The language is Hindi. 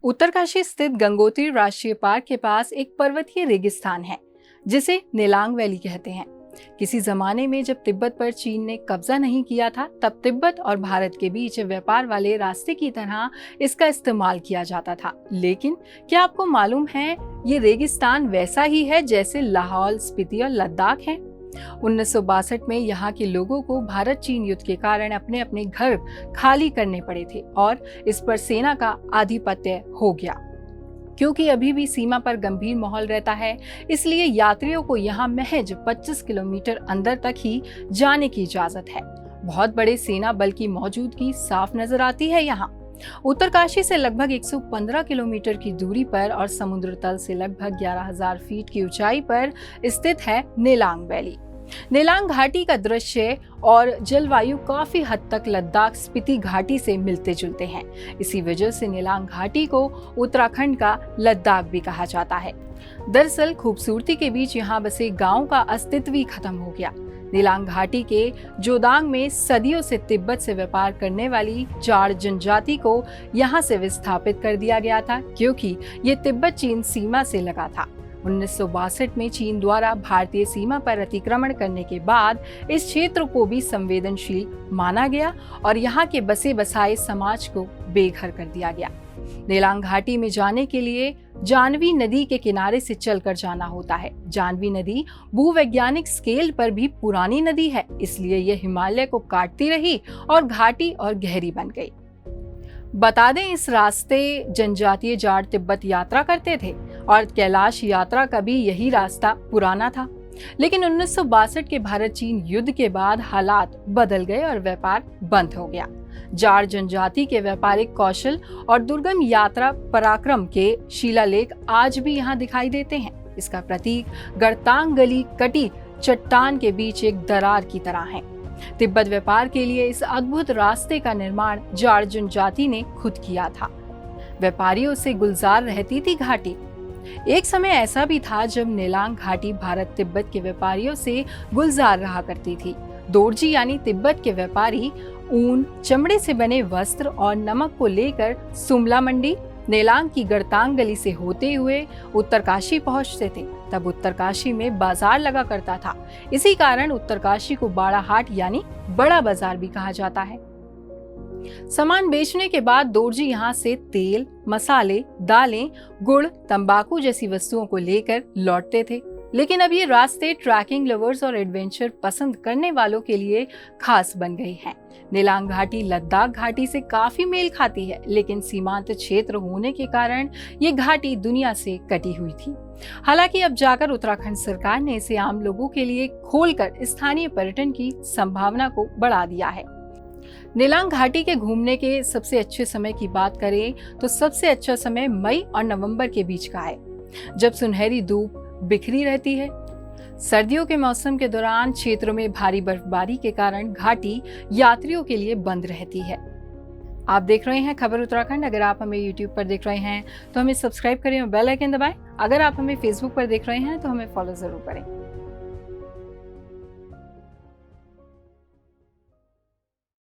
उत्तरकाशी स्थित गंगोत्री राष्ट्रीय पार्क के पास एक पर्वतीय रेगिस्तान है जिसे नेलांग वैली कहते हैं। किसी जमाने में जब तिब्बत पर चीन ने कब्जा नहीं किया था, तब तिब्बत और भारत के बीच व्यापार वाले रास्ते की तरह इसका इस्तेमाल किया जाता था। लेकिन क्या आपको मालूम है, ये रेगिस्तान वैसा ही है जैसे लाहौल, स्पीति और लद्दाख है। 1962 में यहाँ के लोगों को भारत चीन युद्ध के कारण अपने अपने घर खाली करने पड़े थे और इस पर सेना का आधिपत्य हो गया। क्योंकि अभी भी सीमा पर गंभीर माहौल रहता है, इसलिए यात्रियों को यहाँ महज 25 किलोमीटर अंदर तक ही जाने की इजाजत है। बहुत बड़े सेना बल की मौजूदगी साफ नजर आती है यहाँ। उत्तरकाशी से लगभग 115 किलोमीटर की दूरी पर और समुद्र तल से लगभग 11,000 फीट की ऊंचाई पर स्थित है नेलांग वैली। नेलांग घाटी का दृश्य और जलवायु काफी हद तक लद्दाख स्पीति घाटी से मिलते जुलते हैं। इसी वजह से नेलांग घाटी को उत्तराखंड का लद्दाख भी कहा जाता है। दरअसल खूबसूरती के बीच यहाँ बसे गांव का अस्तित्व ही खत्म हो गया। नेलांग घाटी के जोदांग में सदियों से तिब्बत से व्यापार करने वाली जाड़ जनजाति को यहाँ से विस्थापित कर दिया गया था, क्योंकि ये तिब्बत चीन सीमा से लगा था। 1962 में चीन द्वारा भारतीय सीमा पर अतिक्रमण करने के बाद इस क्षेत्र को भी संवेदनशील माना गया और यहाँ के बसे बसाए समाज को बेघर कर दिया गया। नेलांग घाटी में जाने के लिए जानवी नदी के किनारे से चलकर जाना होता है। जानवी नदी भूवैज्ञानिक स्केल पर भी पुरानी नदी है, इसलिए यह हिमालय को काटती रही और घाटी और गहरी बन गई। बता दें, इस रास्ते जनजातीय जाट तिब्बत यात्रा करते थे और कैलाश यात्रा का भी यही रास्ता पुराना था। लेकिन 1962 के भारत चीन युद्ध के बाद हालात बदल गए और व्यापार बंद हो गया। जाट जनजाति के व्यापारिक कौशल और दुर्गम यात्रा पराक्रम के शिलालेख आज भी यहाँ दिखाई देते हैं। इसका प्रतीक गड़तांग गली कटी चट्टान के बीच एक दरार की तरह है। तिब्बत व्यापार के लिए इस अद्भुत रास्ते का निर्माण जाट जनजाति ने खुद किया था। व्यापारियों से गुलजार रहती थी घाटी। एक समय ऐसा भी था जब नेलांग घाटी भारत तिब्बत के व्यापारियों से गुलजार रहा करती थी। दोरजी यानी तिब्बत के व्यापारी ऊन, चमड़े से बने वस्त्र और नमक को लेकर सुमला मंडी, नेलांग की गड़तांग गली से होते हुए उत्तरकाशी पहुंचते थे। तब उत्तरकाशी में बाजार लगा करता था। इसी कारण उत्तरकाशी को बाड़ा हाट यानी बड़ा बाजार भी कहा जाता है। सामान बेचने के बाद दोरजी यहाँ से तेल, मसाले, दालें, गुड़, तंबाकू जैसी वस्तुओं को लेकर लौटते थे। लेकिन अब ये रास्ते ट्रैकिंग लवर्स और एडवेंचर पसंद करने वालों के लिए खास बन गई हैं। नेलांग घाटी लद्दाख घाटी से काफी मेल खाती है, लेकिन सीमांत क्षेत्र होने के कारण ये घाटी दुनिया से कटी हुई थी। हालांकि अब जाकर उत्तराखंड सरकार ने इसे आम लोगों के लिए खोलकर स्थानीय पर्यटन की संभावना को बढ़ा दिया है। नेलांग घाटी के घूमने के सबसे अच्छे समय की बात करें तो सबसे अच्छा समय मई और नवंबर के बीच का है, जब सुनहरी धूप बिखरी रहती है। सर्दियों के मौसम के दौरान क्षेत्रों में भारी बर्फबारी के कारण घाटी यात्रियों के लिए बंद रहती है। आप देख रहे हैं खबर उत्तराखंड। अगर आप हमें YouTube पर देख रहे हैं तो हमें सब्सक्राइब करें और बेल आइकन दबाएं। अगर आप हमें Facebook पर देख रहे हैं तो हमें फॉलो जरूर करें।